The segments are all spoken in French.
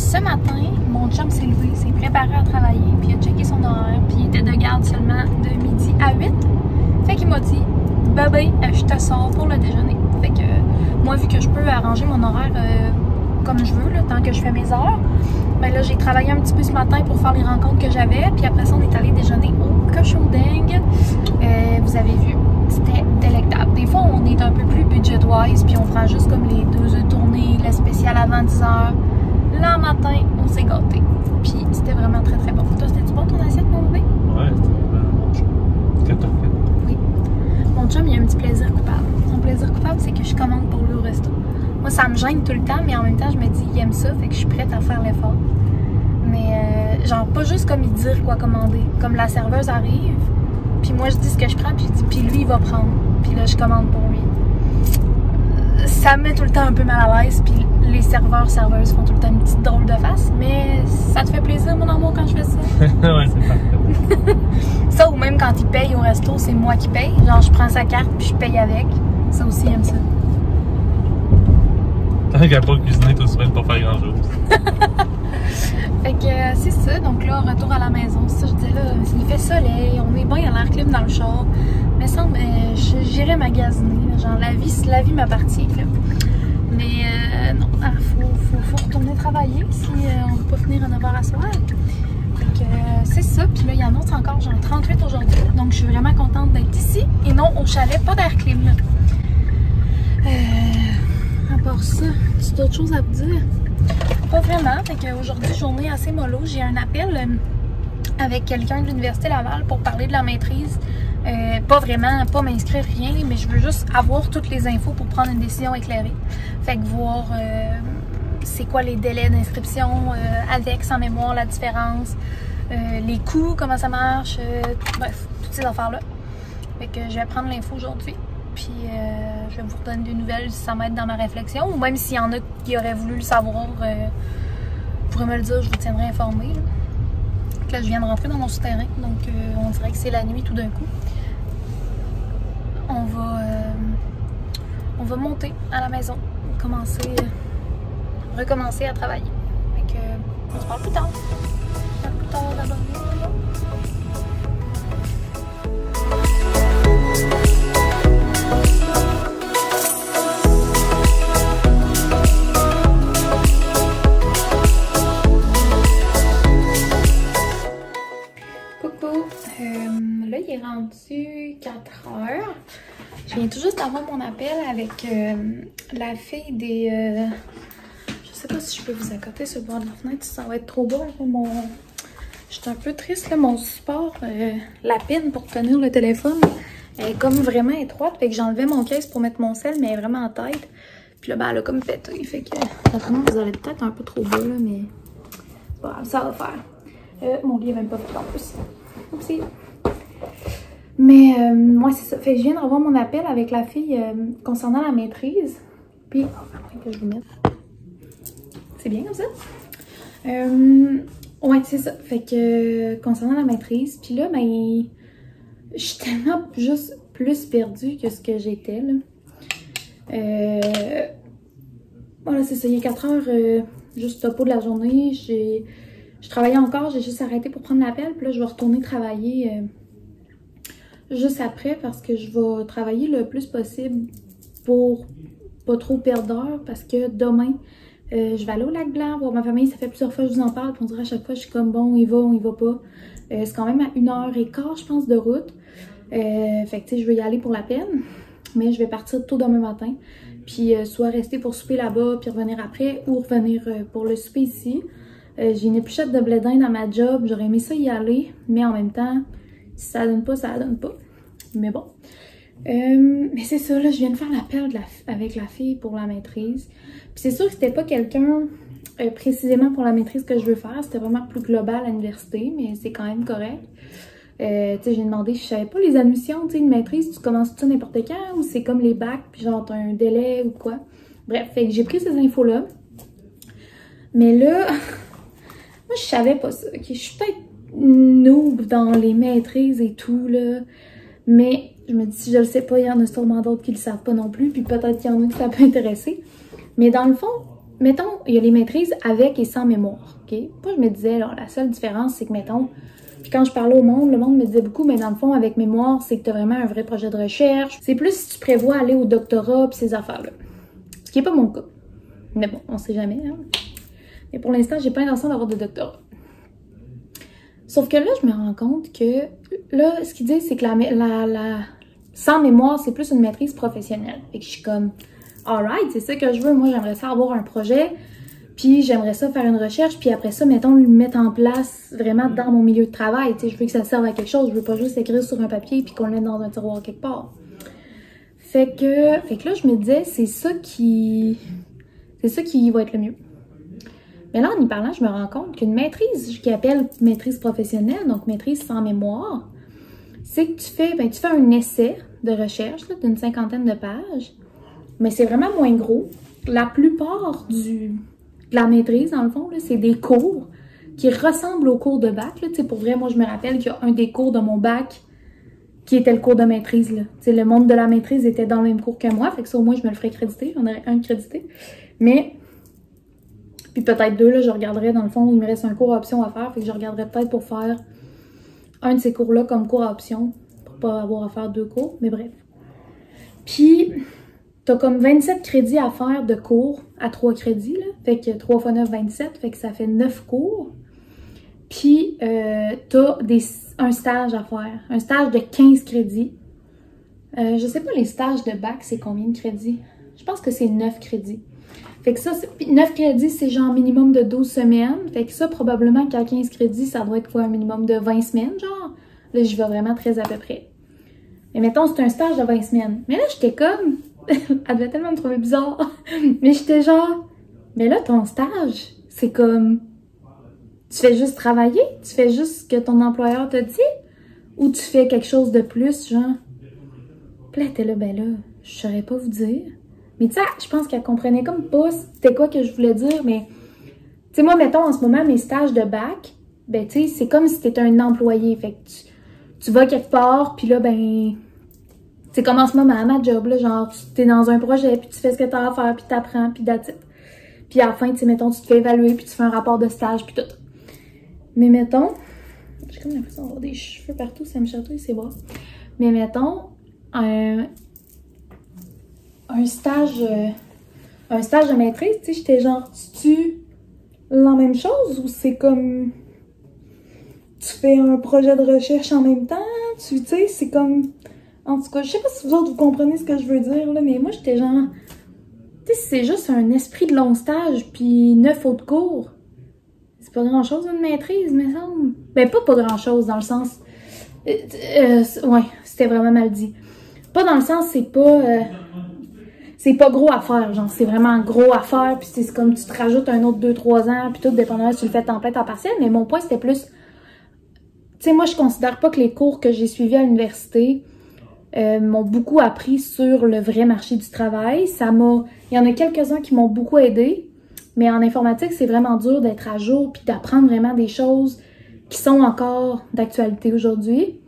ce matin, mon chum s'est levé, s'est préparé à travailler, puis il a checké son horaire, puis il était de garde seulement de midi à 8. Fait qu'il m'a dit, bébé, je te sors pour le déjeuner. Fait que moi, vu que je peux arranger mon horaire comme je veux, là, tant que je fais mes heures, ben là, j'ai travaillé un petit peu ce matin pour faire les rencontres que j'avais, puis après ça, on est allé déjeuner au cochon dingue. Vous avez vu, c'était délectable. Des fois, on est un peu plus budget-wise, puis on prend juste comme les 2 œufs tournés, le spécial avant 10h. Là, matin, on s'est gâtés. Puis c'était vraiment très très bon. Toi, c'était-tu bon ton assiette, mon bébé? Ouais, c'était vraiment bon. Qu'est-ce que t'as fait? Oui. Mon chum, il a un petit plaisir coupable. Son plaisir coupable, c'est que je commande pour lui au resto. Moi, ça me gêne tout le temps, mais en même temps, je me dis, il aime ça, fait que je suis prête à faire l'effort. Mais genre, pas juste comme il dire quoi commander. Comme la serveuse arrive, puis moi, je dis ce que je prends, puis je dis, puis lui, il va prendre. Puis là, je commande pour lui. Ça me met tout le temps un peu mal à l'aise, puis les serveuses font tout le temps une petite drôle de face, mais ça te fait plaisir, mon amour, quand je fais ça? Ouais, c'est parfait. Ça, ou même quand il paye au resto, c'est moi qui paye. Genre, je prends sa carte, puis je paye avec. Ça aussi, il aime ça. Tant qu'à pas cuisiner, tout semaine pour faire grand-chose. Fait que c'est ça, donc là, retour à la maison. Ça, je dis là, il fait soleil, on est bien à l'air clim dans le char. Mais ça, j'irais magasiner. Genre, la vie m'appartient, là. Mais non, faut retourner travailler si on veut pas finir à 9h à soir. Donc c'est ça, puis là il y en a encore genre 38 aujourd'hui, donc je suis vraiment contente d'être ici et non au chalet, pas d'air clim. À part ça, tu as d'autres choses à vous dire? Pas vraiment, fait qu'aujourd'hui journée assez mollo, j'ai un appel avec quelqu'un de l'Université Laval pour parler de la maîtrise. Pas vraiment, pas m'inscrire rien, mais je veux juste avoir toutes les infos pour prendre une décision éclairée. Fait que voir c'est quoi les délais d'inscription avec, sans mémoire, la différence, les coûts, comment ça marche, bref, toutes ces affaires-là. Fait que je vais prendre l'info aujourd'hui, puis je vais vous redonner des nouvelles si ça m'aide dans ma réflexion, ou même s'il y en a qui auraient voulu le savoir, vous pourrez me le dire, je vous tiendrai informé. Là, je viens de rentrer dans mon souterrain, donc on dirait que c'est la nuit tout d'un coup. On va monter à la maison, recommencer à travailler. Fait que, on se parle plus tard. D'abord. Là, il est rendu 4h. Je viens tout juste d'avoir mon appel avec la fille des... je sais pas si je peux vous accoter sur le bord de la fenêtre, ça va être trop beau. Je suis un peu triste, là, mon support, la pine pour tenir le téléphone, elle est comme vraiment étroite. Fait que j'enlevais mon case pour mettre mon sel, mais elle est vraiment en tête. Puis là, ben, elle a comme pété. Fait que, vraiment, vous allez peut-être un peu trop beau, là, mais bon, ça va faire. Mon lit est même pas fait en plus. Oupsie. Mais moi, c'est ça. Fait que je viens de revoir mon appel avec la fille concernant la maîtrise. Puis, que je vous mette. C'est bien comme ça? Ouais, c'est ça. Fait que concernant la maîtrise, puis là, ben, je suis tellement juste plus perdue que ce que j'étais, là. Voilà, c'est ça. Il est 4h, juste au bout de la journée. Je travaillais encore, j'ai juste arrêté pour prendre l'appel. Puis là, je vais retourner travailler juste après parce que je vais travailler le plus possible pour pas trop perdre d'heures parce que demain, je vais aller au Lac-Blanc voir ma famille. Ça fait plusieurs fois que je vous en parle. Puis on dirait à chaque fois, je suis comme bon, on y va pas. C'est quand même à 1h15, je pense, de route. Fait que tu sais, je vais y aller pour la peine. Mais je vais partir tôt demain matin. Puis soit rester pour souper là-bas, puis revenir après, ou revenir pour le souper ici. J'ai une épluchette de blé d'Inde dans ma job. J'aurais aimé ça y aller. Mais en même temps, si ça donne pas, ça donne pas. Mais bon. Mais c'est ça, là, je viens de faire l'appel avec la fille pour la maîtrise. Puis c'est sûr que c'était pas quelqu'un précisément pour la maîtrise que je veux faire. C'était vraiment plus global à l'université, mais c'est quand même correct. Tu sais, j'ai demandé, je savais pas les admissions, tu sais, une maîtrise, tu commences tout n'importe quand ou c'est comme les bacs, puis genre t'as un délai ou quoi. Bref, fait que j'ai pris ces infos-là. Mais là, moi je savais pas ça. Okay, je suis peut-être noob dans les maîtrises et tout, là. Mais je me dis, si je le sais pas, il y en a sûrement d'autres qui le savent pas non plus. Puis peut-être qu'il y en a que ça peut intéresser. Mais dans le fond, mettons, il y a les maîtrises avec et sans mémoire, OK? Moi, je me disais, alors, la seule différence, c'est que, mettons, puis quand je parlais au monde, le monde me disait beaucoup, mais dans le fond, avec mémoire, c'est que tu as vraiment un vrai projet de recherche. C'est plus si tu prévois aller au doctorat pis ces affaires-là. Ce qui n'est pas mon cas. Mais bon, on sait jamais, hein? Mais pour l'instant, j'ai pas l'intention d'avoir de doctorat. Sauf que là, je me rends compte que, là, ce qu'ils disent, c'est que sans mémoire, c'est plus une maîtrise professionnelle. Fait que je suis comme, alright, c'est ça que je veux. Moi, j'aimerais ça avoir un projet, puis j'aimerais ça faire une recherche, puis après ça, mettons, le mettre en place vraiment dans mon milieu de travail. Tu sais, je veux que ça serve à quelque chose. Je veux pas juste écrire sur un papier puis qu'on le mette dans un tiroir quelque part. Fait que là, je me disais, c'est ça qui va être le mieux. Mais là, en y parlant, je me rends compte qu'une maîtrise, qu'ils appellent maîtrise professionnelle, donc maîtrise sans mémoire, c'est que tu fais un essai de recherche d'une 50aine de pages, mais c'est vraiment moins gros. La plupart de la maîtrise, dans le fond, c'est des cours qui ressemblent aux cours de bac. Là. Pour vrai, moi, je me rappelle qu'il y a un des cours de mon bac qui était le cours de maîtrise. Là. Le monde de la maîtrise était dans le même cours que moi, fait que ça, au moins, je me le ferais créditer. J'en aurais un crédité. Mais... Puis peut-être deux, là, je regarderais dans le fond, il me reste un cours à option à faire, fait que je regarderais peut-être pour faire un de ces cours-là comme cours à option, pour pas avoir à faire deux cours, mais bref. Puis, t'as comme 27 crédits à faire de cours à 3 crédits, là, fait que 3 x 9, 27, fait que ça fait 9 cours. Puis, t'as un stage à faire, un stage de 15 crédits. Je sais pas, les stages de bac, c'est combien de crédits? Je pense que c'est 9 crédits. Fait que ça, 9 crédits, c'est genre minimum de 12 semaines. Fait que ça, probablement qu'à 15 crédits, ça doit être quoi, un minimum de 20 semaines, genre? Là, j'y vais vraiment très à peu près. Mais mettons, c'est un stage de 20 semaines. Mais là, j'étais comme... Elle devait tellement me trouver bizarre. Mais j'étais genre... Mais là, ton stage, c'est comme... Tu fais juste travailler? Tu fais juste ce que ton employeur te dit? Ou tu fais quelque chose de plus, genre... Puis là, t'es là, ben là, je saurais pas vous dire. Mais tu sais, je pense qu'elle comprenait comme pas c'était quoi que je voulais dire, mais... Tu sais, moi, mettons, en ce moment, mes stages de bac, ben tu sais, c'est comme si t'étais un employé. Fait que tu vas quelque part, puis là, ben... C'est comme en ce moment, à ma job, là, genre, t'es dans un projet, puis tu fais ce que t'as à faire, puis t'apprends, puis that's it. Puis à la fin, tu sais, mettons, tu te fais évaluer, puis tu fais un rapport de stage, puis tout. Mais mettons... J'ai comme l'impression d'avoir des cheveux partout, ça me chatouille, c'est bon. Mais mettons, un stage de maîtrise, tu sais, j'étais genre, tu la même chose ou c'est comme, tu fais un projet de recherche en même temps, tu sais, c'est comme, en tout cas, je sais pas si vous autres vous comprenez ce que je veux dire, là, mais moi, j'étais genre, tu sais, c'est juste un esprit de long stage puis 9 autres cours. C'est pas grand-chose une maîtrise, me semble. Ben, pas grand-chose, dans le sens, ouais, c'était vraiment mal dit. Pas dans le sens, c'est pas gros à faire, genre, c'est vraiment gros à faire, puis c'est comme tu te rajoutes un autre 2-3 ans, puis tout, dépendamment si tu le fais temps plein, temps partiel, mais mon point, c'était plus, tu sais, moi, je considère pas que les cours que j'ai suivis à l'université m'ont beaucoup appris sur le vrai marché du travail. Il y en a quelques-uns qui m'ont beaucoup aidé, mais en informatique, c'est vraiment dur d'être à jour, puis d'apprendre vraiment des choses qui sont encore d'actualité aujourd'hui.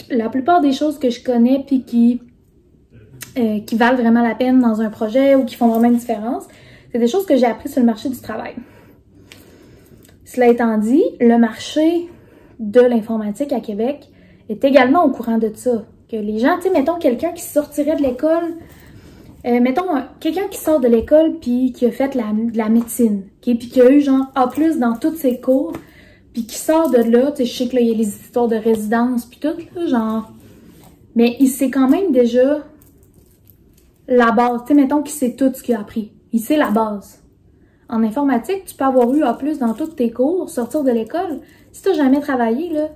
La plupart des choses que je connais, puis qui valent vraiment la peine dans un projet ou qui font vraiment une différence, c'est des choses que j'ai apprises sur le marché du travail. Cela étant dit, le marché de l'informatique à Québec est également au courant de ça. Que les gens, tu sais, mettons quelqu'un qui sortirait de l'école, mettons quelqu'un qui sort de l'école puis qui a fait de la médecine, okay, puis qui a eu genre A+ dans tous ses cours, puis qui sort de là, tu sais, je sais que là, il y a les histoires de résidence puis tout, là, genre, mais il sait quand même déjà la base, tu sais, mettons qu'il sait tout ce qu'il a appris. Il sait la base. En informatique, tu peux avoir eu A+ dans tous tes cours, sortir de l'école. Si t'as jamais travaillé, là,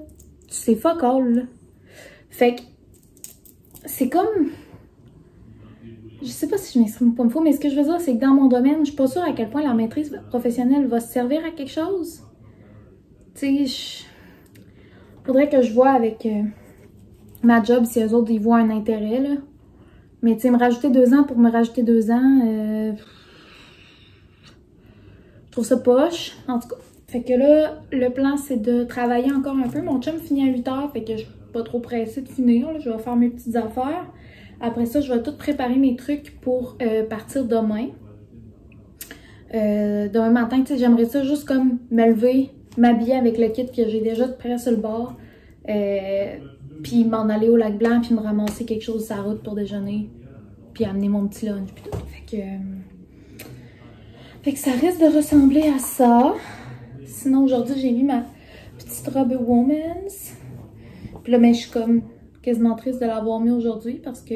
tu sais fuck all, là. Fait que, c'est comme... Je sais pas si je m'exprime pas faux, mais ce que je veux dire, c'est que dans mon domaine, je suis pas sûre à quel point la maîtrise professionnelle va se servir à quelque chose. Tu sais, faudrait que je vois avec ma job si eux autres, ils voient un intérêt, là. Mais tu sais, me rajouter 2 ans pour me rajouter 2 ans, je trouve ça poche, en tout cas. Fait que là, le plan, c'est de travailler encore un peu. Mon chum finit à 8h, fait que je suis pas trop pressée de finir, là. Je vais faire mes petites affaires. Après ça, je vais tout préparer mes trucs pour partir demain. Demain matin, tu sais, j'aimerais ça juste comme me lever, m'habiller avec le kit que j'ai déjà prêt sur le bord, puis m'en aller au lac Blanc, puis me ramasser quelque chose sur la route pour déjeuner, puis amener mon petit lunch, puis tout. Fait que ça risque de ressembler à ça. Sinon, aujourd'hui, j'ai mis ma petite robe Woman's. Puis là, ben, je suis comme quasiment triste de l'avoir mis aujourd'hui parce que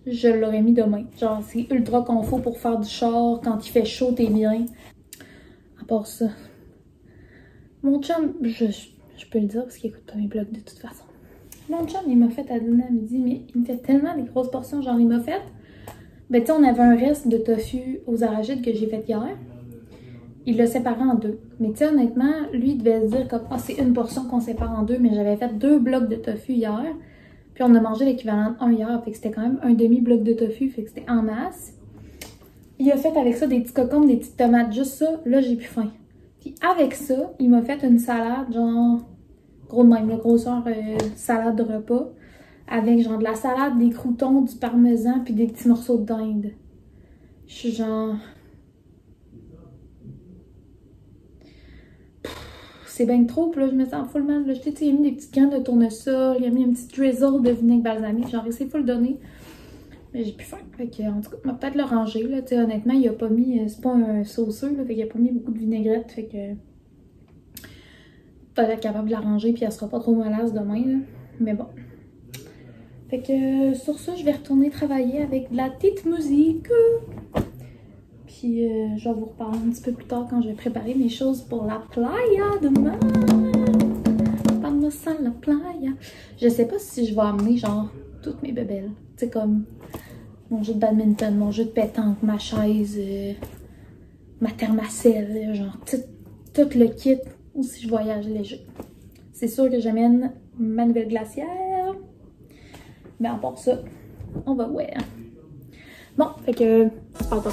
je l'aurais mis demain. Genre, c'est ultra confort pour faire du char. Quand il fait chaud, t'es bien. À part ça. Mon chum, je peux le dire parce qu'il écoute pas mes vlogs de toute façon. Mon chum, il m'a fait à dîner à midi, mais il me fait tellement des grosses portions. Genre, il m'a fait... Ben, tu sais, on avait un reste de tofu aux arachides que j'ai fait hier. Il l'a séparé en deux. Mais tu sais, honnêtement, lui, il devait se dire comme, ah, c'est une portion qu'on sépare en deux, mais j'avais fait 2 blocs de tofu hier. Puis on a mangé l'équivalent de 1 hier, fait que c'était quand même un demi-bloc de tofu, fait que c'était en masse. Il a fait avec ça des petits cocombes, des petites tomates, juste ça, là, j'ai plus faim. Puis avec ça, il m'a fait une salade, genre, gros de même, le grosseur salade de repas. Avec genre de la salade, des croûtons, du parmesan, puis des petits morceaux de dinde. Je suis genre... C'est bien trop, puis là, je me sens full mal. Là, il a mis des petites graines de tournesol, il a mis un petit drizzle de vinaigre balsamique. Genre, essayé de le donner. Mais j'ai plus faim. Fait que, en tout cas, on va peut-être le ranger, là. Tu sais, honnêtement, il a pas mis... C'est pas un sauceux, là. Fait qu'il a pas mis beaucoup de vinaigrette. Fait que... Peut-être être capable de la ranger, puis elle sera pas trop malaise demain, là. Mais bon... Fait que sur ça, je vais retourner travailler avec de la petite musique. Puis je vais vous reparler un petit peu plus tard quand je vais préparer mes choses pour la playa demain. Vamos a la playa. Je sais pas si je vais amener genre toutes mes bébelles. Tu sais, comme mon jeu de badminton, mon jeu de pétanque, ma chaise, ma thermacelle, genre tout le kit. Ou si je voyage léger. C'est sûr que j'amène ma nouvelle glacière. Mais à part ça, on va voir. Bon, fait que on se parle pas.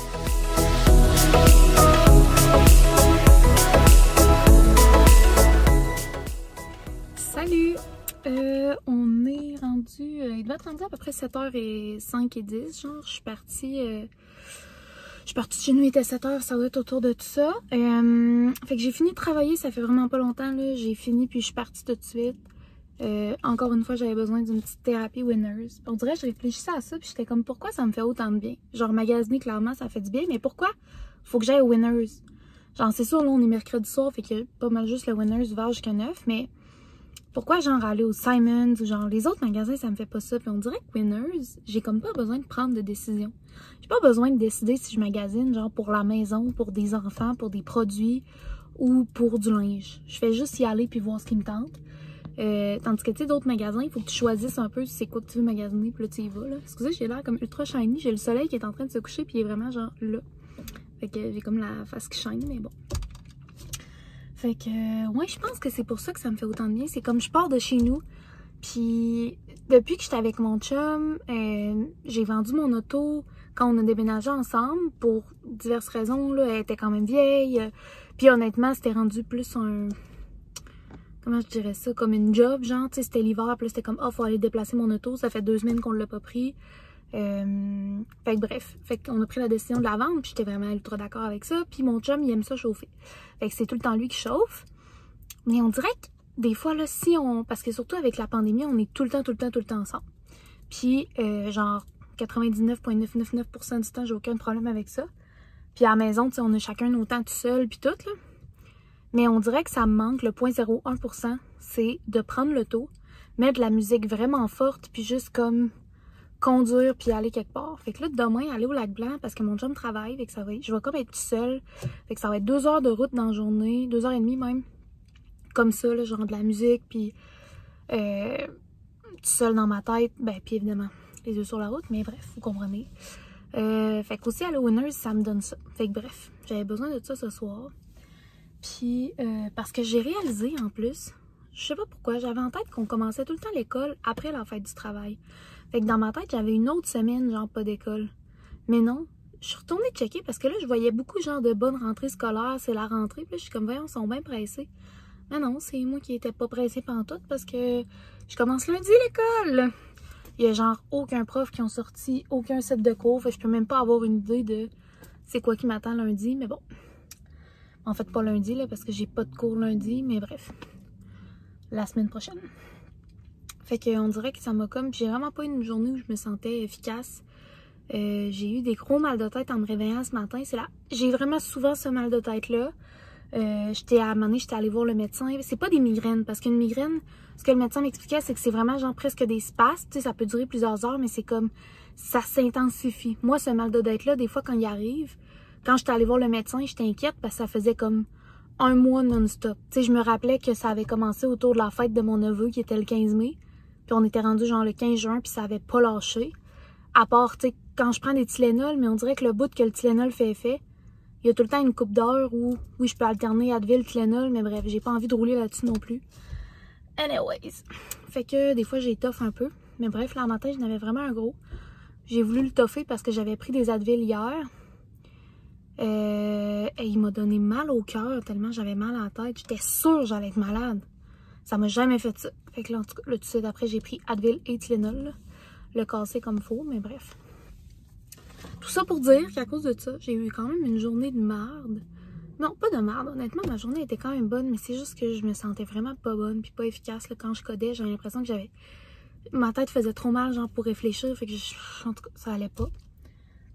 Salut! On est rendu... il doit être rendu à peu près 7h05 et 10, genre. Je suis partie de chez nous, il était 7h, ça doit être autour de tout ça. Fait que j'ai fini de travailler, ça fait vraiment pas longtemps, là. J'ai fini, puis je suis partie tout de suite. Encore une fois, j'avais besoin d'une petite thérapie Winners. On dirait que je réfléchissais à ça, puis j'étais comme, pourquoi ça me fait autant de bien? Genre, magasiner, clairement, ça fait du bien, mais pourquoi faut que j'aille au Winners? Genre, c'est sûr, là, on est mercredi soir, fait que pas mal juste le Winners ouvert jusqu'à 9, mais pourquoi, genre, aller au Simons ou genre, les autres magasins, ça me fait pas ça. Puis on dirait que Winners, j'ai comme pas besoin de prendre de décision. J'ai pas besoin de décider si je magasine, genre, pour la maison, pour des enfants, pour des produits ou pour du linge. Je fais juste y aller puis voir ce qui me tente. Tandis que tu sais, d'autres magasins, il faut que tu choisisses un peu c'est quoi que tu veux magasiner, puis là tu y vas là. Excusez, j'ai l'air comme ultra shiny, j'ai le soleil qui est en train de se coucher, puis il est vraiment genre là. Fait que j'ai comme la face qui shine, mais bon. Fait que, ouais, je pense que c'est pour ça que ça me fait autant de bien. C'est comme je pars de chez nous, puis depuis que j'étais avec mon chum, j'ai vendu mon auto quand on a déménagé ensemble pour diverses raisons, là. Elle était quand même vieille, puis honnêtement, c'était rendu plus un... Comment je dirais ça, comme une job, genre, tu sais, c'était l'hiver, puis là, c'était comme, oh, faut aller déplacer mon auto, ça fait 2 semaines qu'on l'a pas pris. Fait que bref, fait qu'on a pris la décision de la vendre, puis j'étais vraiment ultra d'accord avec ça, puis mon chum, il aime ça chauffer. Fait que c'est tout le temps lui qui chauffe, mais on dirait que des fois, là, si on, parce que surtout avec la pandémie, on est tout le temps ensemble. Puis, genre, 99,999% du temps, j'ai aucun problème avec ça. Puis à la maison, tu sais, on a chacun nos temps tout seul, puis tout, là. Mais on dirait que ça me manque, le 0,01%, c'est de prendre l'auto, mettre de la musique vraiment forte, puis juste comme conduire, puis aller quelque part. Fait que là, demain, aller au lac Blanc, parce que mon chum travaille, fait que ça va être, je vais comme être toute seule. Fait que ça va être 2 heures de route dans la journée, 2h30 même. Comme ça, là, genre de la musique, puis tout seul dans ma tête. Ben, puis évidemment, les yeux sur la route, mais bref, vous comprenez. Fait qu'aussi, aller au Winners, ça me donne ça. Fait que bref, j'avais besoin de ça ce soir. Puis, parce que j'ai réalisé en plus, je sais pas pourquoi, j'avais en tête qu'on commençait tout le temps l'école après la fête du travail. Fait que dans ma tête, j'avais une autre semaine, genre pas d'école. Mais non, je suis retournée checker parce que là, je voyais beaucoup genre de bonnes rentrées scolaires, c'est la rentrée. Puis là, je suis comme, voyons, ils sont bien pressés. Mais non, c'est moi qui étais pas pressée pantoute parce que je commence lundi l'école. Il y a genre aucun prof qui ont sorti aucun set de cours. Fait que je peux même pas avoir une idée de c'est quoi qui m'attend lundi, mais bon. En fait, pas lundi, là, parce que j'ai pas de cours lundi, mais bref. La semaine prochaine. Fait qu'on dirait que ça m'a comme... J'ai vraiment pas eu une journée où je me sentais efficace. J'ai eu des gros mal de tête en me réveillant ce matin. C'est là. J'ai vraiment souvent ce mal de tête-là. À un moment donné, j'étais allée voir le médecin. C'est pas des migraines, parce qu'une migraine, ce que le médecin m'expliquait, c'est que c'est vraiment genre presque des spasmes. Tu sais, ça peut durer plusieurs heures, mais c'est comme... Ça s'intensifie. Moi, ce mal de tête-là, des fois, quand il arrive, quand j'étais allée voir le médecin, j'étais inquiète parce que ça faisait comme 1 mois non-stop. Tu sais, je me rappelais que ça avait commencé autour de la fête de mon neveu, qui était le 15 mai. Puis on était rendu genre le 15 juin, puis ça avait pas lâché. À part, tu sais, quand je prends des Tylenol, mais on dirait que le bout que le Tylenol fait effet, il y a tout le temps une coupe d'heure où, oui, je peux alterner Advil, Tylenol, mais bref, j'ai pas envie de rouler là-dessus non plus. Anyways. Fait que des fois, j'ai tough un peu. Mais bref, là, en matin, j'en avais vraiment un gros. J'ai voulu le toffer parce que j'avais pris des Advil hier. Et il m'a donné mal au cœur tellement j'avais mal à la tête. J'étais sûre que j'allais être malade. Ça m'a jamais fait ça. Fait que là, en tout cas, tout de suite après, j'ai pris Advil et Tylenol. Là. Le casser comme faut, mais bref. Tout ça pour dire qu'à cause de ça, j'ai eu quand même une journée de merde. Non, pas de merde. Honnêtement, ma journée était quand même bonne, mais c'est juste que je me sentais vraiment pas bonne puis pas efficace. Là, quand je codais, j'avais l'impression que j'avais... Ma tête faisait trop mal, genre, pour réfléchir. Fait que, en tout cas, ça allait pas.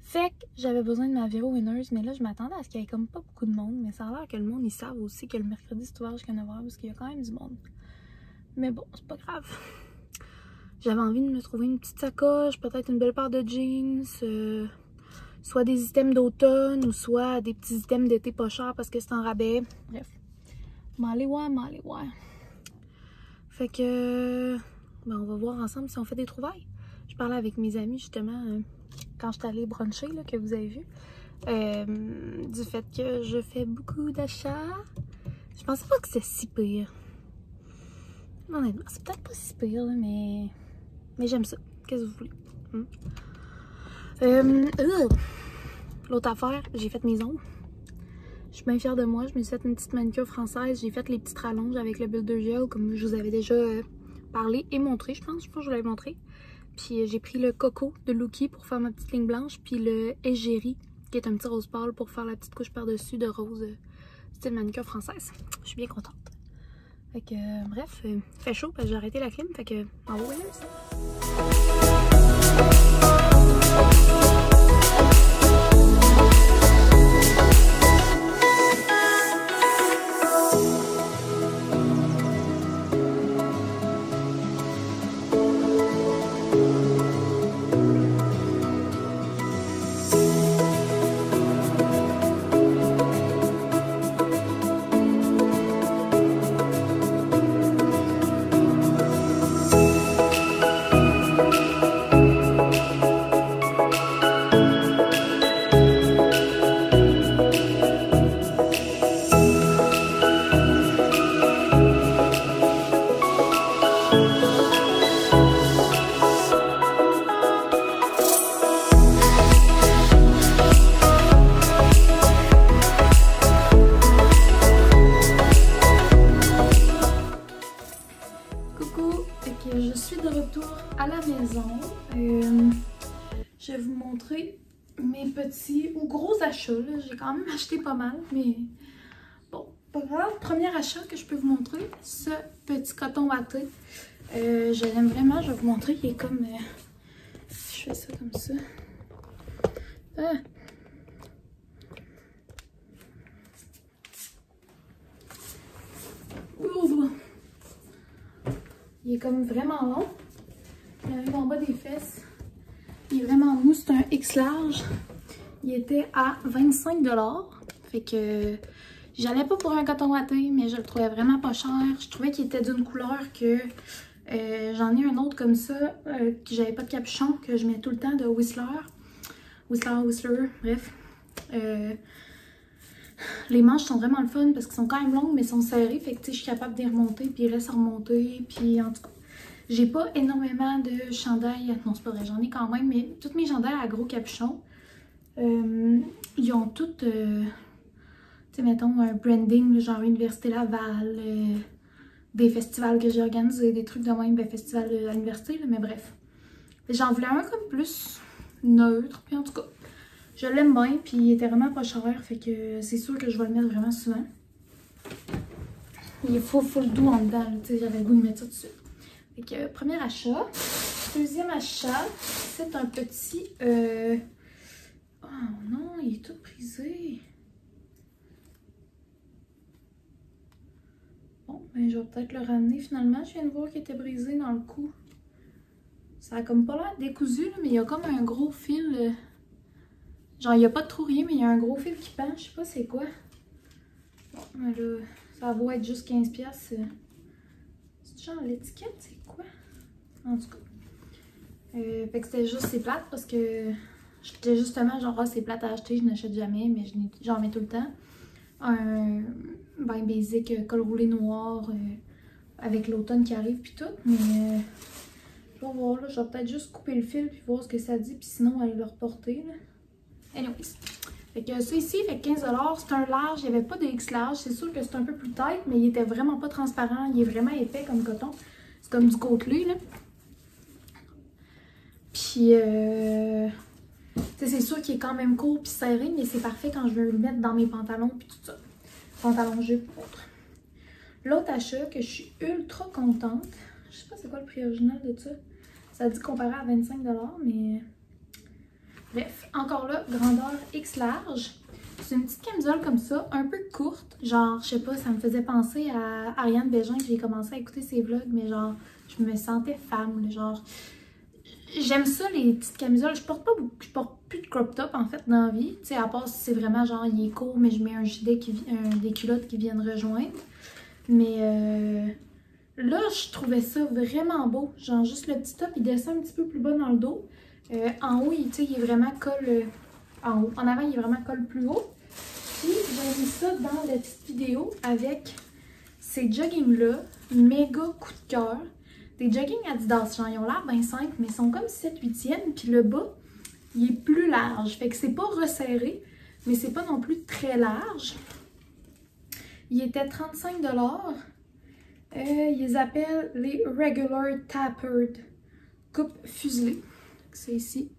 Fait que j'avais besoin de ma Vero Winners, mais là, je m'attendais à ce qu'il y ait comme pas beaucoup de monde. Mais ça a l'air que le monde, ils savent aussi que le mercredi, c'est ouvert jusqu'à 9h, parce qu'il y a quand même du monde. Mais bon, c'est pas grave. J'avais envie de me trouver une petite sacoche, peut-être une belle paire de jeans, soit des items d'automne, ou soit des petits items d'été pas chers parce que c'est en rabais. Bref. M'aller voir. Fait que... Ben, on va voir ensemble si on fait des trouvailles. Je parlais avec mes amis, justement, quand j'étais allée bruncher, là, que vous avez vu, du fait que je fais beaucoup d'achats. Je pensais pas que c'était si pire. Honnêtement, c'est peut-être pas si pire, là, mais j'aime ça. Qu'est-ce que vous voulez? L'autre affaire, j'ai fait mes ongles. Je suis bien fière de moi. Je me suis fait une petite manicure française. J'ai fait les petites rallonges avec le Builder Gel, comme je vous avais déjà parlé et montré, je pense que je vous l'avais montré. Puis j'ai pris le Coco de Lookie pour faire ma petite ligne blanche, puis le Égérie, qui est un petit rose pâle pour faire la petite couche par-dessus de rose style manicure française. Je suis bien contente. Fait que, bref, il fait chaud parce que j'ai arrêté la clim, fait que, en haut, ça. Je suis de retour à la maison. Je vais vous montrer mes petits ou gros achats. J'ai quand même acheté pas mal, mais bon, pas grave. Premier achat que je peux vous montrer, ce petit coton watté. Je l'aime vraiment, je vais vous montrer. Il est comme... je fais ça comme ça. Il est comme vraiment long. Il arrive en bas des fesses. Il est vraiment mou. C'est un X large. Il était à 25 $. Fait que j'allais pas pour un coton watté, mais je le trouvais vraiment pas cher. Je trouvais qu'il était d'une couleur que j'en ai un autre comme ça, que j'avais pas de capuchon, que je mets tout le temps de Whistler. Whistler, bref. Les manches sont vraiment le fun parce qu'ils sont quand même longues mais sont serrées, fait que je suis capable de les remonter puis ils restent à remonter. Puis en tout cas, j'ai pas énormément de chandails, non c'est pas vrai, j'en ai quand même, mais toutes mes chandails à gros capuchon, ils ont toutes, tu sais, mettons un branding genre Université Laval, des festivals que j'ai organisés, des trucs de même, ben, festival à l'université, mais bref. J'en voulais un comme plus neutre, puis en tout cas, Je l'aime bien, puis il était vraiment pas cher, fait que c'est sûr que je vais le mettre vraiment souvent. Il est full doux en dedans, tu sais, j'avais le goût de mettre ça dessus. Fait que premier achat. Deuxième achat, c'est un petit... Oh non, il est tout brisé. Bon, ben je vais peut-être le ramener finalement. Je viens de voir qu'il était brisé dans le cou. Ça a comme pas l'air décousu, là, mais il y a comme un gros fil. Genre, il n'y a pas de trou rien, mais il y a un gros fil qui pend. Je sais pas c'est quoi. Bon, mais là, ça va être juste 15$. C'est genre l'étiquette, c'est quoi? En tout cas. Fait que c'était juste, c'est plate parce que j'étais justement genre, ah, c'est plate à acheter, je n'achète jamais, mais j'en mets tout le temps. Un bain basic col roulé noir avec l'automne qui arrive puis tout, mais je vais voir là, je vais peut-être juste couper le fil puis voir ce que ça dit puis sinon aller le reporter là. Anyways. Fait que ça ici fait 15$, c'est un large, il n'y avait pas de X large, c'est sûr que c'est un peu plus tight, mais il était vraiment pas transparent, il est vraiment épais comme coton, c'est comme du côtelé là. Puis c'est sûr qu'il est quand même court puis serré, mais c'est parfait quand je veux le mettre dans mes pantalons puis tout ça. Pantalon jupe ou autre. L'autre achat que je suis ultra contente, je sais pas c'est quoi le prix original de ça. Ça dit comparé à 25$, mais bref, encore là, grandeur X large. C'est une petite camisole comme ça, un peu courte. Genre, je sais pas, ça me faisait penser à Ariane Bégin que j'ai commencé à écouter ses vlogs, mais genre, je me sentais femme, là, genre. J'aime ça les petites camisoles. Je porte plus de crop top en fait dans la vie. Tu sais, à part si c'est vraiment genre il est court, mais je mets un gilet des culottes qui viennent rejoindre. Mais là, je trouvais ça vraiment beau. Genre juste le petit top, il descend un petit peu plus bas dans le dos. En haut, tu sais, il est vraiment col en haut. En avant, il est vraiment col plus haut. Puis j'ai mis ça dans la petite vidéo avec ces joggings-là. Méga coup de cœur. Des joggings Adidas, genre ils ont l'air bien simples, mais ils sont comme 7/8e, puis le bas, il est plus large. Fait que c'est pas resserré, mais c'est pas non plus très large. Il était 35$. Ils les appellent les Regular Tapered coupe fuselée. C'est ici.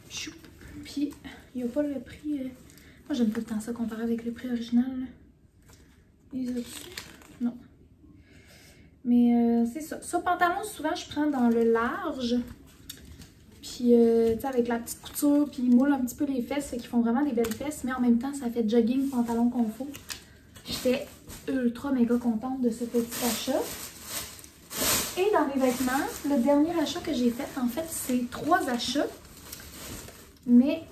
Choup. Puis, il n'y a pas le prix. Moi, j'aime tout le temps ça comparé avec le prix original. Ils ont dessus? Non. Mais c'est ça. Ce pantalon, souvent, je prends dans le large. Puis, tu sais, avec la petite couture, puis il moule un petit peu les fesses, fait qu'ils font vraiment des belles fesses. Mais en même temps, ça fait jogging, pantalon confort. J'étais ultra méga contente de ce petit achat. Et dans les vêtements, le dernier achat que j'ai fait, en fait, c'est 3 achats. Mais,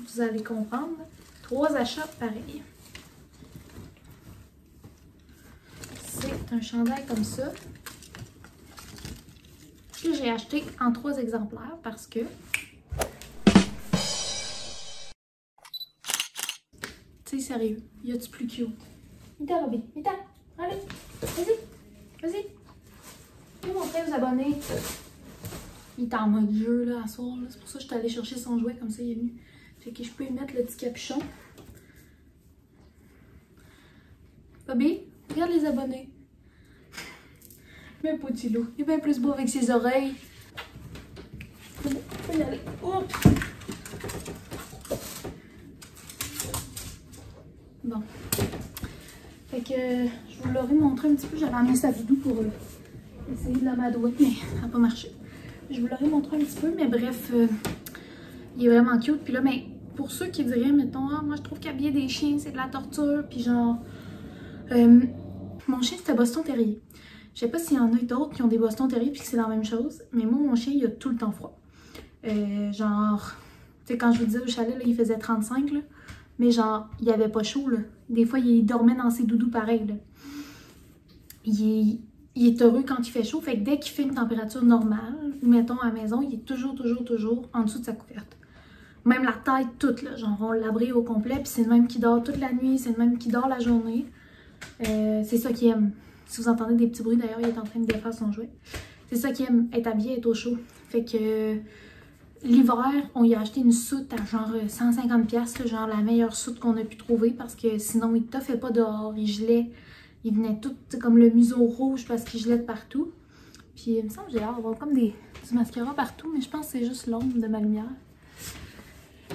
vous allez comprendre, 3 achats pareils. C'est un chandail comme ça que j'ai acheté en 3 exemplaires parce que tu sais, sérieux, y a-tu plus cute? Mita, Robby, Mita, allez, vas-y, vas-y. Je vais montrer aux abonnés. Il est en mode jeu là à soir, c'est pour ça que je suis allée chercher son jouet comme ça il est venu. Fait que je peux y mettre le petit capuchon. Bobby, regarde les abonnés. Mais petit loup, il est bien plus beau avec ses oreilles. Je peux y aller. Oh. Bon. Fait que je vous l'aurais montré un petit peu. J'avais amené sa doudou pour essayer de l'amadouer, mais ça n'a pas marché. Je vous l'aurais montré un petit peu, mais bref, il est vraiment cute. Puis là, mais pour ceux qui diraient, mettons, ah, moi je trouve qu'habiller des chiens, c'est de la torture. Puis genre, mon chien c'était Boston Terrier. Je sais pas s'il y en a d'autres qui ont des Boston Terrier puis que c'est la même chose, mais moi, mon chien, il a tout le temps froid. Genre, tu sais, quand je vous disais au chalet, là, il faisait 35, là, mais genre, il avait pas chaud, là. Des fois, il dormait dans ses doudous pareil, là. Il est heureux quand il fait chaud, fait que dès qu'il fait une température normale, ou mettons à la maison, il est toujours en dessous de sa couverte. Même la tête toute, là, genre, on l'abri au complet, puis c'est le même qui dort toute la nuit, c'est le même qui dort la journée. C'est ça qu'il aime. Si vous entendez des petits bruits, d'ailleurs, il est en train de défaire son jouet. C'est ça qu'il aime, être habillé, être au chaud. Fait que l'hiver, on y a acheté une soute à genre 150$, genre la meilleure soute qu'on a pu trouver parce que sinon, il toffait pas dehors, il gelait. Il venait tout comme le museau rouge parce qu'il gelait de partout. Puis il me semble que j'ai l'air d'avoir comme des du mascara partout, mais je pense que c'est juste l'ombre de ma lumière.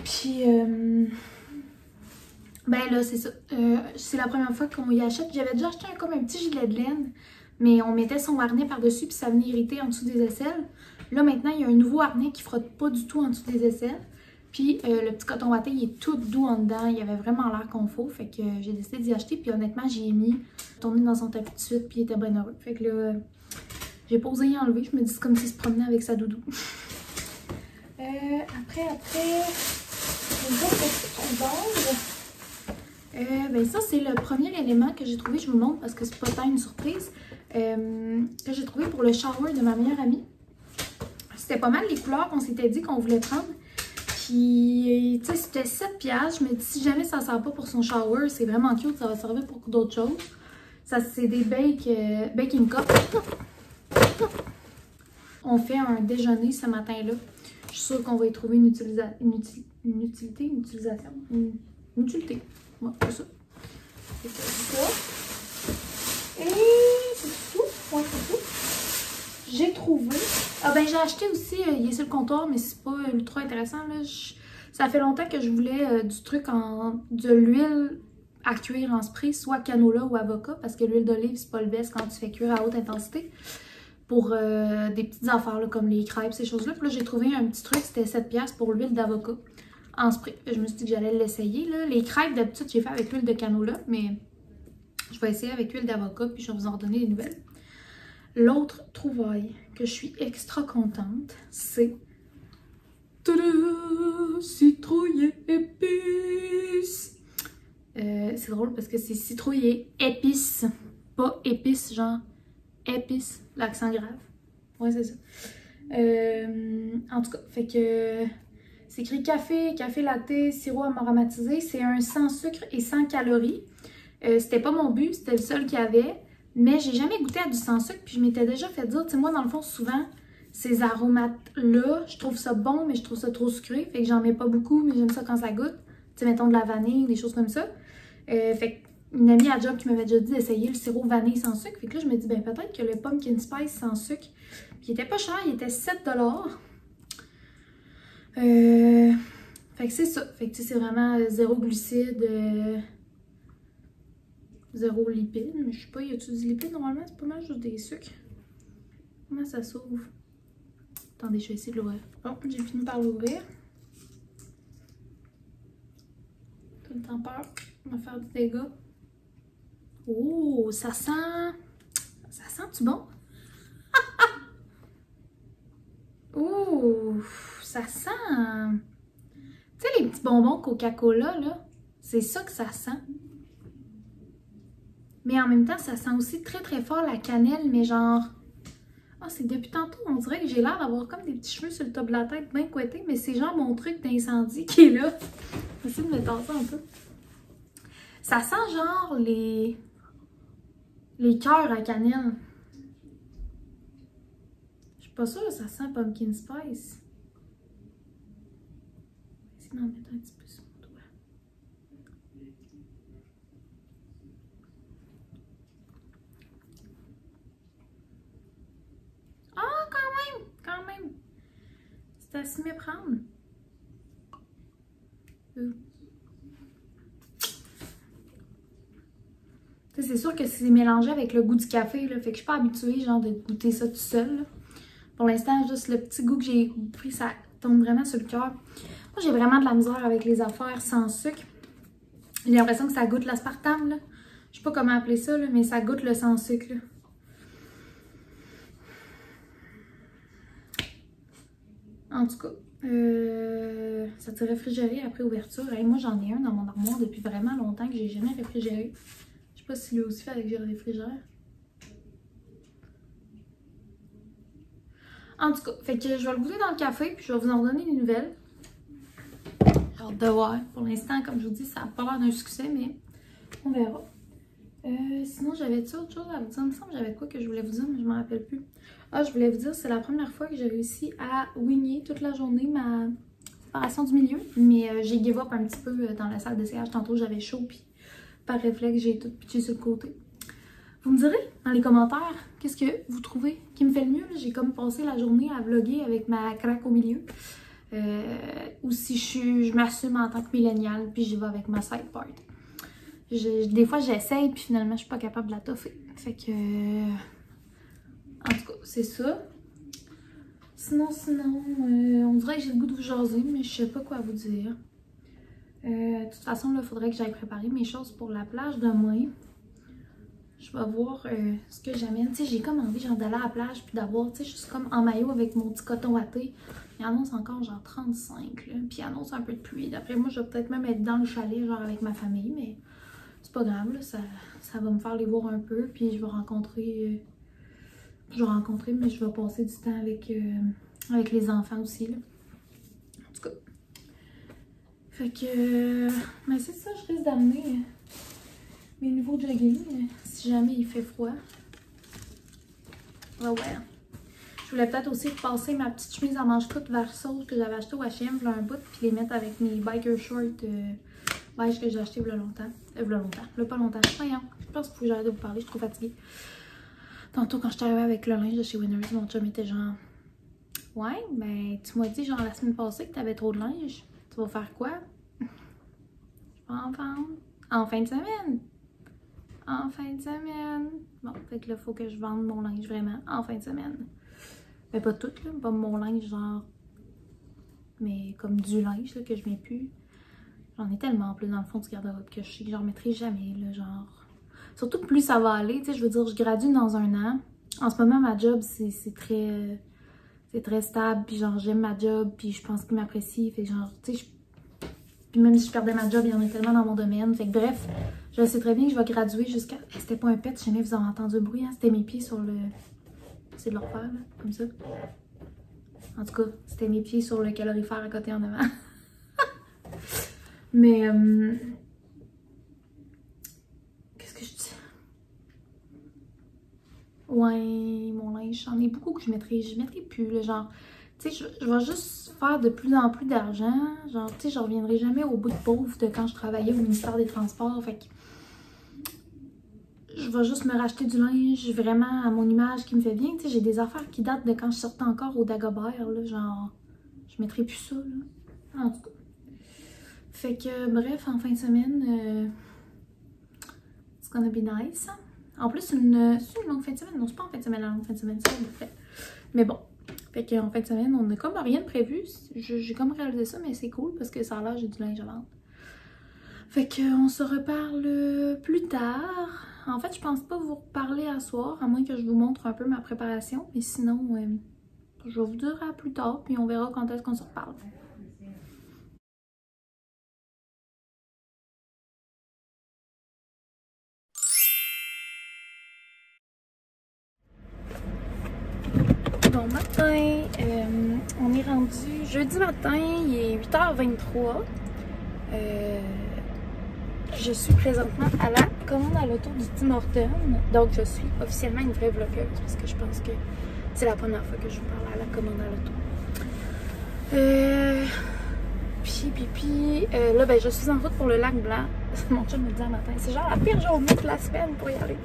Puis, ben là, c'est ça. C'est la première fois qu'on y achète. J'avais déjà acheté comme un petit gilet de laine, mais on mettait son harnais par-dessus, puis ça venait irriter en dessous des aisselles. Là, maintenant, il y a un nouveau harnais qui frotte pas du tout en dessous des aisselles. Puis, le petit coton watté, il est tout doux en dedans. Il avait vraiment l'air confort. Fait que j'ai décidé d'y acheter. Puis, honnêtement, j'ai mis, tourné dans son tapis de suite, puis il était bien heureux. Fait que là, j'ai pas osé y enlever. Je me dis c'est comme s'il se promenait avec sa doudou. Après, une autre petite ben ça, c'est le premier élément que j'ai trouvé. Je vous montre parce que c'est pas tant une surprise. Que j'ai trouvé pour le shower de ma meilleure amie. C'était pas mal les couleurs qu'on s'était dit qu'on voulait prendre. Puis, tu sais, c'était 7$. Je me dis, si jamais ça ne sert pas pour son shower, c'est vraiment cute, ça va servir pour d'autres choses. Ça, c'est des baking cups. On fait un déjeuner ce matin-là. Je suis sûre qu'on va y trouver une utilité. Ouais, c'est ça. C'est ça. Et c'est tout. Ouais, c'est tout. J'ai trouvé. Ah ben j'ai acheté aussi, il est sur le comptoir, mais c'est pas ultra intéressant. Là. Ça fait longtemps que je voulais du truc de l'huile à cuire en spray, soit canola ou avocat, parce que l'huile d'olive, c'est pas le best quand tu fais cuire à haute intensité. Pour des petites affaires là, comme les crêpes, ces choses-là. Puis là, j'ai trouvé un petit truc, c'était 7$ pour l'huile d'avocat en spray. Je me suis dit que j'allais l'essayer. Les crêpes, d'habitude, j'ai fait avec l'huile de canola, mais je vais essayer avec l'huile d'avocat, puis je vais vous en donner des nouvelles. L'autre trouvaille que je suis extra contente, c'est citrouille épice. C'est drôle parce que c'est citrouille et épice, pas épice, genre épice, l'accent grave. Ouais, c'est ça. En tout cas, fait que c'est écrit café latte, sirop aromatisé. C'est un sans sucre et sans calories. C'était pas mon but, c'était le seul qu'il y avait. Mais j'ai jamais goûté à du sans sucre, puis je m'étais déjà fait dire, tu sais, moi, dans le fond, souvent, ces aromates-là, je trouve ça bon, mais je trouve ça trop sucré, fait que j'en mets pas beaucoup, mais j'aime ça quand ça goûte. Tu sais, mettons de la vanille, des choses comme ça. Fait qu'une amie à job qui m'avait déjà dit d'essayer le sirop vanille sans sucre, fait que là, je me dis, ben peut-être que le pumpkin spice sans sucre, puis il était pas cher, il était 7$. Fait que c'est ça, fait que tu sais, c'est vraiment zéro glucides, zéro lipide, mais je sais pas, y a-tu du lipide normalement? C'est pas mal juste des sucres. Comment ça s'ouvre? Attendez, je vais essayer de l'ouvrir. Bon, j'ai fini par l'ouvrir. Tout le temps peur, on va faire du dégât. Oh, ça sent... Ça sent-tu bon? Oh, ça sent... Tu sais, les petits bonbons Coca-Cola, là, c'est ça que ça sent. Mais en même temps, ça sent aussi très très fort la cannelle, mais genre... Ah, c'est depuis tantôt, on dirait que j'ai l'air d'avoir comme des petits cheveux sur le top de la tête bien couettés, mais c'est genre mon truc d'incendie qui est là. Je vais essayer de me tasser un peu. Ça sent genre les cœurs à cannelle. Je suis pas sûre que ça sent pumpkin spice. Je vais essayer d'en mettre un petit peu sur mon doigt. Ah, quand même. C'est à s'y méprendre. C'est sûr que c'est mélangé avec le goût du café, là, fait que je suis pas habituée genre de goûter ça tout seul. Là. Pour l'instant, juste le petit goût que j'ai pris, ça tombe vraiment sur le cœur. Moi, j'ai vraiment de la misère avec les affaires sans sucre. J'ai l'impression que ça goûte l'aspartame, là. Je sais pas comment appeler ça, là, mais ça goûte le sans sucre, là. En tout cas, ça s'est réfrigéré après ouverture. Et moi, j'en ai un dans mon armoire depuis vraiment longtemps que j'ai jamais réfrigéré. Je sais pas si lui aussi fait avec le réfrigérateur. En tout cas, fait que je vais le goûter dans le café puis je vais vous en donner des nouvelles. J'ai hâte de voir. Pour l'instant, comme je vous dis, ça n'a pas l'air d'un succès, mais on verra. Sinon, j'avais-tu autre chose à vous dire? Il me semble que j'avais quoi que je voulais vous dire, mais je ne me rappelle plus. Ah, je voulais vous dire, c'est la première fois que j'ai réussi à wingner toute la journée ma séparation du milieu. Mais j'ai give up un petit peu dans la salle d'essayage. Tantôt, j'avais chaud, puis par réflexe, j'ai tout pitché sur le côté. Vous me direz dans les commentaires qu'est-ce que vous trouvez qui me fait le mieux. J'ai comme passé la journée à vlogger avec ma craque au milieu. Ou si je m'assume en tant que milléniale, puis j'y vais avec ma side part. Des fois j'essaye, puis finalement je suis pas capable de la toffer. Fait que... en tout cas, c'est ça. Sinon, on dirait que j'ai le goût de vous jaser, mais je sais pas quoi vous dire. De toute façon, il faudrait que j'aille préparer mes choses pour la plage demain. Je vais voir ce que j'amène. Tu sais, j'ai comme envie d'aller à la plage puis d'avoir, tu sais, juste comme en maillot avec mon petit coton watté. Il annonce encore genre 35, là. Puis il annonce un peu de pluie. D'après moi, je vais peut-être même être dans le chalet, genre avec ma famille, mais c'est pas grave, là. Ça va me faire les voir un peu. Puis je vais rencontrer, mais je vais passer du temps avec les enfants aussi, là. En tout cas. Fait que, mais c'est ça, je risque d'amener mes nouveaux jogging, si jamais il fait froid. Ouais. Je voulais peut-être aussi passer ma petite chemise en manche courte Versace que j'avais acheté au H&M un bout, puis les mettre avec mes biker shorts beige que j'ai acheté il y a longtemps. Pas longtemps. Voyons, je pense qu'il faut que j'arrête de vous parler, je suis trop fatiguée. Tantôt, quand je suis arrivée avec le linge de chez Winners, mon chum était genre... Ouais, ben, tu m'as dit genre la semaine passée que t'avais trop de linge. Tu vas faire quoi? Je vais en vendre. En fin de semaine. Bon, fait que là, faut que je vende mon linge vraiment en fin de semaine. Mais pas tout, là. Pas mon linge, genre... Mais comme du linge, là, que je mets plus. J'en ai tellement plus dans le fond du garde-robe que je sais que j'en remettrai jamais, là, genre... Surtout que plus ça va aller, tu sais, je veux dire, je gradue dans 1 an. En ce moment, ma job, c'est très stable, puis genre, j'aime ma job, puis je pense qu'ils m'apprécient, fait que genre, tu sais, puis même si je perdais ma job, il y en a tellement dans mon domaine, fait que bref, je sais très bien que je vais graduer jusqu'à... C'était pas un pet, si jamais vous avez entendu le bruit, hein? C'était mes pieds sur le... C'est de le refaire, là, comme ça. En tout cas, c'était mes pieds sur le calorifère à côté en avant. Mais... qu'est-ce que je dis? Ouais, mon linge, j'en ai beaucoup que je mettrais plus, là, genre... Tu sais, je vais juste faire de plus en plus d'argent. Genre, tu sais, je reviendrai jamais au bout de pauvre de quand je travaillais au ministère des Transports. Fait que je vais juste me racheter du linge vraiment à mon image qui me fait bien. Tu sais, j'ai des affaires qui datent de quand je sortais encore au Dagobert, là. Genre, je mettrai plus ça, là. En tout cas. Fait que, bref, en fin de semaine, it's gonna be nice. En plus, c'est une longue fin de semaine. Non, c'est pas en fin de semaine, la longue fin de semaine, c'est pas fait. Mais bon. Fait qu'en fin de semaine, on n'a comme rien de prévu. J'ai comme réalisé ça, mais c'est cool parce que ça a l'air, j'ai du linge à vendre. Fait qu'on se reparle plus tard. En fait, je pense pas vous reparler à soir, à moins que je vous montre un peu ma préparation. Mais sinon, je vais vous dire à plus tard, puis on verra quand est-ce qu'on se reparle. Bon matin, on est rendu jeudi matin, il est 8h23. Je suis présentement à la commande à l'auto du Tim Hortons. Donc je suis officiellement une vraie vloggeuse parce que je pense que c'est la première fois que je vous parle à la commande à l'auto. Puis là ben je suis en route pour le lac Blanc. Mon chum me dit un matin, c'est genre la pire journée de la semaine pour y aller.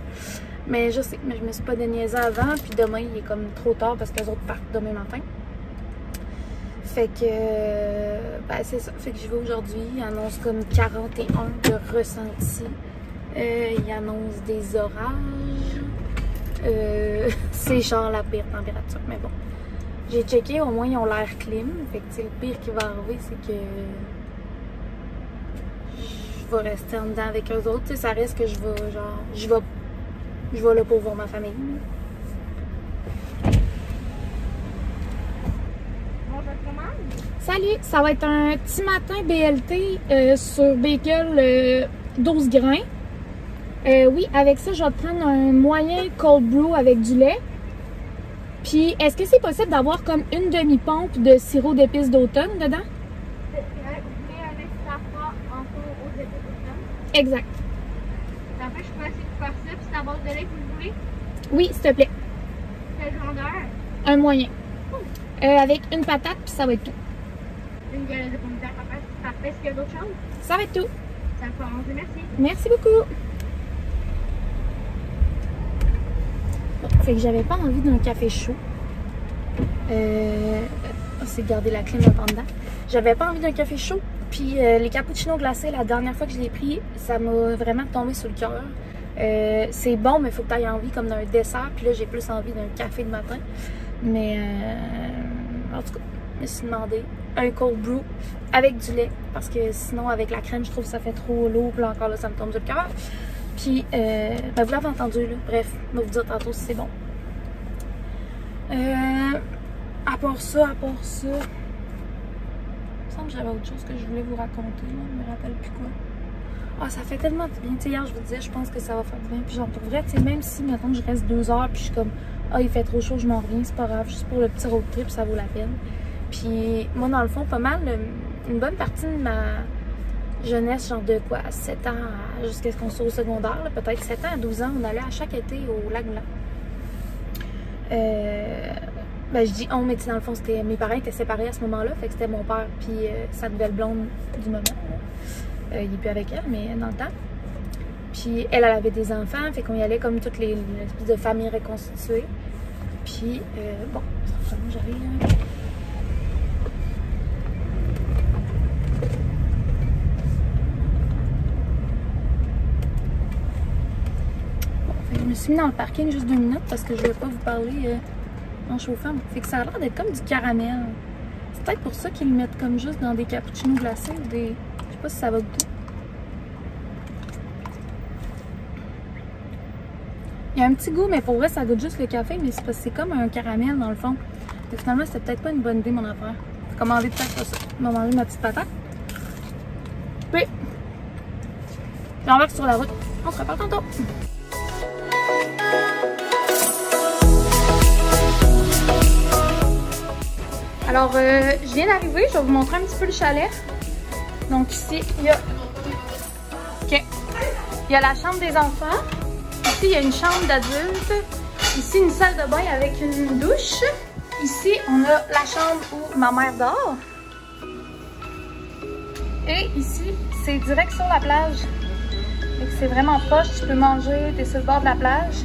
Mais je sais, mais je me suis pas déniaisée avant, puis demain il est comme trop tard parce que les autres partent demain matin. Fait que, ben c'est ça, fait que j'y vais aujourd'hui, il annonce comme 41 de ressenti, il annonce des orages, c'est genre la pire température, mais bon. J'ai checké, au moins ils ont l'air clim, fait que le pire qui va arriver c'est que je vais rester en dedans avec eux autres, tu sais, ça reste que je vais genre, je vais là pour voir ma famille. Salut, ça va être un petit matin BLT sur bagel 12 grains. Oui, avec ça, je vais prendre un moyen cold brew avec du lait. Puis, est-ce que c'est possible d'avoir comme une demi-pompe de sirop d'épices d'automne dedans? Vous voulez un extra froid encore aux épices d'automne? Exact. En fait, je peux essayer de faire ça, puis c'est à base de lait que vous voulez? Oui, s'il te plaît. Quelle grandeur? Un moyen. Avec une patate, puis ça va être tout. Une galette de pommes de terre, parfait. Est-ce qu'il y a d'autres choses? Ça va être tout. Ça commence, merci. Merci beaucoup. Fait que j'avais pas envie d'un café chaud. C'est de garder la clim là en dedans. J'avais pas envie d'un café chaud. Puis les cappuccinos glacés, la dernière fois que je l'ai pris, ça m'a vraiment tombé sur le cœur. C'est bon, mais il faut que tu aies envie comme d'un dessert. Puis là, j'ai plus envie d'un café le matin. Mais en tout cas, je me suis demandé un cold brew avec du lait. Parce que sinon, avec la crème, je trouve que ça fait trop lourd. Puis là, encore là, ça me tombe sur le cœur. Puis, vous l'avez entendu, là. Bref, je vais vous dire tantôt si c'est bon. À part ça, il me semble que j'avais autre chose que je voulais vous raconter, là. Je me rappelle plus quoi. Ah, ça fait tellement de bien. Tu sais, hier, je vous disais, je pense que ça va faire du bien. Puis, genre, pour vrai, tu sais, même si, mettons, je reste 2 heures, puis je suis comme, ah, il fait trop chaud, je m'en reviens, c'est pas grave. Juste pour le petit road trip, ça vaut la peine. Puis, moi, dans le fond, pas mal, une bonne partie de ma jeunesse, genre de quoi, 7 ans jusqu'à ce qu'on soit au secondaire, peut-être 7 ans à 12 ans, on allait à chaque été au lac Blanc. Ben, je dis on, mais dans le fond, c'était mes parents étaient séparés à ce moment-là, fait que c'était mon père puis sa nouvelle blonde du moment. Il est plus avec elle, mais dans le temps. Puis elle avait des enfants, fait qu'on y allait comme toutes les espèces de familles reconstituées. Puis bon, ça j'arrive. Je me suis mis dans le parking juste 2 minutes parce que je ne vais pas vous parler en chauffant. Fait que ça a l'air d'être comme du caramel. C'est peut-être pour ça qu'ils le mettent comme juste dans des cappuccinos glacés ou des... Je sais pas si ça va goûter. Il y a un petit goût, mais pour vrai, ça goûte juste le café, mais c'est parce que c'est comme un caramel dans le fond. Et finalement, c'était peut-être pas une bonne idée, mon affaire. J'ai commandé peut-être pas ça. Je vais manger ma petite patate. Puis, j'embarque sur la route. On se reparle tantôt. Alors, je viens d'arriver, je vais vous montrer un petit peu le chalet. Donc ici, il y a... OK. Il y a la chambre des enfants. Ici, il y a une chambre d'adulte. Ici, une salle de bain avec une douche. Ici, on a la chambre où ma mère dort. Et ici, c'est direct sur la plage. C'est vraiment proche, tu peux manger, tu es sur le bord de la plage.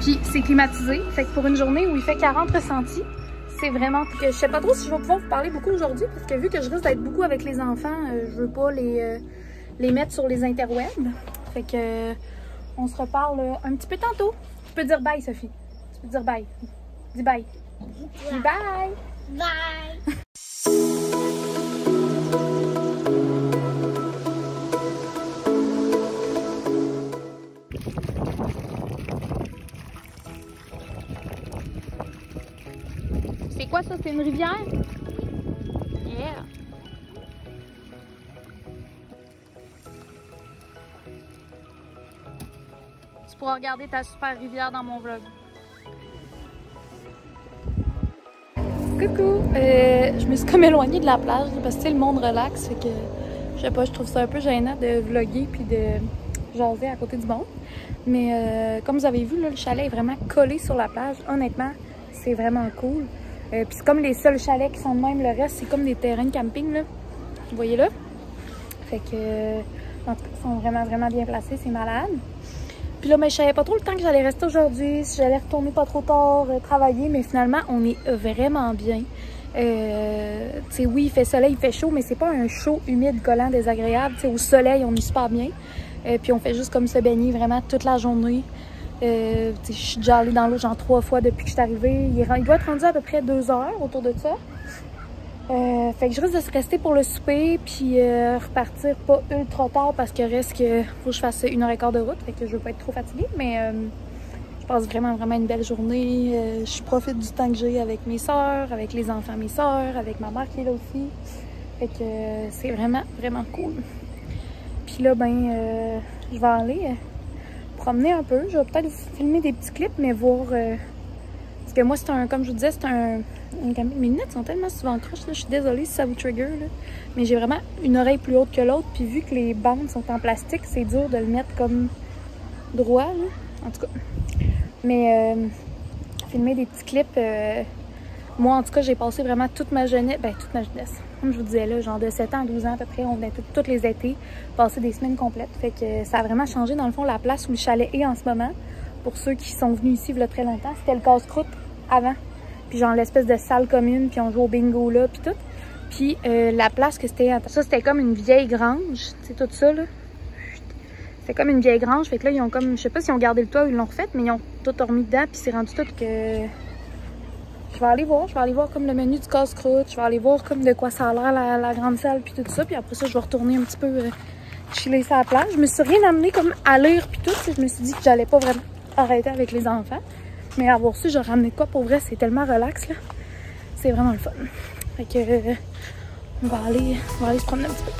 Puis c'est climatisé, fait que pour une journée où il fait 40 ressentis, c'est vraiment... Je sais pas trop si je vais pouvoir vous parler beaucoup aujourd'hui, parce que vu que je risque d'être beaucoup avec les enfants, je veux pas les mettre sur les interwebs. Fait que on se reparle un petit peu tantôt. Tu peux dire bye, Sophie. Tu peux dire bye. Dis bye. Dis bye. Bye. C'est quoi ça? C'est une rivière? Yeah! Tu pourras regarder ta super rivière dans mon vlog. Coucou! Je me suis comme éloignée de la plage parce que le monde relaxe, fait que je sais pas, je trouve ça un peu gênant de vlogger puis de jaser à côté du monde. Mais comme vous avez vu, là, le chalet est vraiment collé sur la plage. Honnêtement, c'est vraiment cool. Puis c'est comme les seuls chalets qui sont de même, le reste c'est comme des terrains de camping, là. Vous voyez là? Fait que, en tout cas, ils sont vraiment bien placés, c'est malade. Puis là, mais je savais pas trop le temps que j'allais rester aujourd'hui, si j'allais retourner pas trop tard, travailler, mais finalement, on est vraiment bien. Tu sais, oui, il fait soleil, il fait chaud, mais c'est pas un chaud humide, collant, désagréable. Tu sais, au soleil, on est super bien. Puis on fait juste comme se baigner vraiment toute la journée. Je suis déjà allée dans l'eau genre 3 fois depuis que je suis arrivée. Il doit être rendu à peu près 2 heures autour de ça. Fait que je risque de rester pour le souper puis repartir pas ultra tard parce que reste que faut que je fasse 1h15 de route. Fait que je veux pas être trop fatiguée, mais je passe vraiment une belle journée. Je profite du temps que j'ai avec mes soeurs, avec les enfants mes soeurs, avec ma mère qui est là aussi. Fait que c'est vraiment cool. Puis là, je vais aller promener un peu. Je vais peut-être filmer des petits clips, mais voir... parce que moi, c'est un... Comme je vous disais, c'est un... Mes lunettes sont tellement souvent croches, là. Je suis désolée si ça vous trigger, là. Mais j'ai vraiment une oreille plus haute que l'autre. Puis vu que les bandes sont en plastique, c'est dur de le mettre comme droit, là. En tout cas. Mais filmer des petits clips... moi, en tout cas, j'ai passé vraiment toute ma jeunesse... toute ma jeunesse. Comme je vous disais, là, genre de 7 ans à 12 ans à peu près, on venait tous les étés passer des semaines complètes. Fait que ça a vraiment changé, dans le fond, la place où le chalet est en ce moment. pour ceux qui sont venus ici il y a très longtemps. C'était le casse-croûte avant. Puis genre l'espèce de salle commune, puis on joue au bingo là, puis tout. Puis la place que c'était, ça c'était comme une vieille grange, c'est tout ça là. C'est comme une vieille grange, fait que là ils ont comme, je sais pas s'ils ont gardé le toit ou ils l'ont refait, mais ils ont tout remis dedans, puis c'est rendu tout que... Je vais aller voir comme le menu du casse-croûte, je vais aller voir comme de quoi ça a l'air la grande salle, puis tout ça, puis après ça je vais retourner un petit peu chiller sur la plage. Je me suis rien amené comme à lire puis tout, je me suis dit que j'allais pas vraiment arrêter avec les enfants, mais avoir su j'aurais ramené quoi pour vrai, c'est tellement relax là, c'est vraiment le fun. Fait que on va aller se promener un petit peu.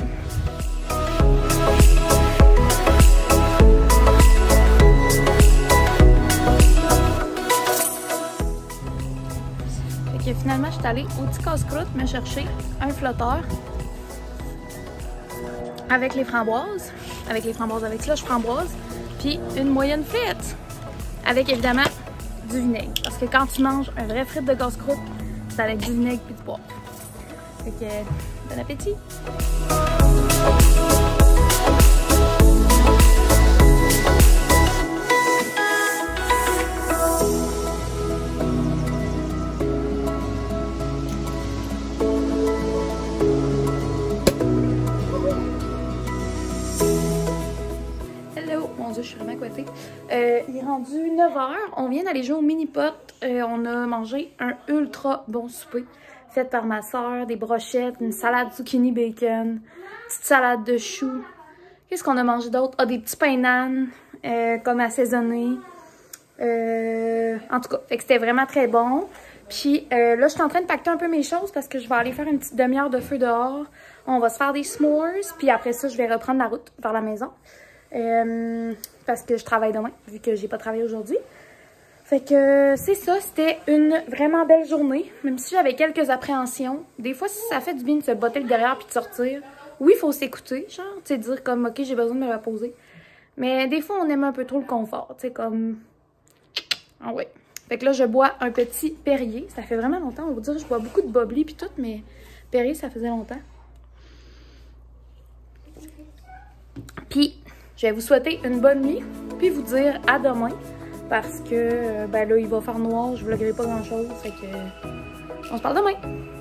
Fait que finalement je suis allée au petit casse-croûte me chercher un flotteur avec les framboises, avec slush framboise, puis une moyenne frite avec évidemment du vinaigre, parce que quand tu manges un vrai frite de casse-croûte, c'est avec du vinaigre puis du poivre. Fait que bon appétit! Je suis vraiment coiffée. Il est rendu 9h. On vient d'aller jouer au mini-pot. On a mangé un ultra bon souper fait par ma soeur. Des brochettes, une salade zucchini bacon, petite salade de choux. Qu'est-ce qu'on a mangé d'autre? Ah, des petits pains nan comme assaisonnés. En tout cas, c'était vraiment très bon. Puis là, je suis en train de pacter un peu mes choses parce que je vais aller faire une petite demi-heure de feu dehors. On va se faire des s'mores. Puis après ça, je vais reprendre la route vers la maison. Parce que je travaille demain, vu que j'ai pas travaillé aujourd'hui. Fait que c'est ça, c'était une vraiment belle journée, même si j'avais quelques appréhensions. Des fois, ça fait du bien de se botter le derrière puis de sortir. Oui, il faut s'écouter, genre, tu sais, dire comme, ok, j'ai besoin de me reposer. Mais des fois, on aime un peu trop le confort, tu sais, comme... Ah ouais. Fait que là, je bois un petit Perrier. Ça fait vraiment longtemps, on va dire, je bois beaucoup de Bubbly puis tout, mais Perrier, ça faisait longtemps. Puis... je vais vous souhaiter une bonne nuit, puis vous dire à demain, parce que ben là, il va faire noir, je ne vloggerai pas grand-chose, fait que on se parle demain!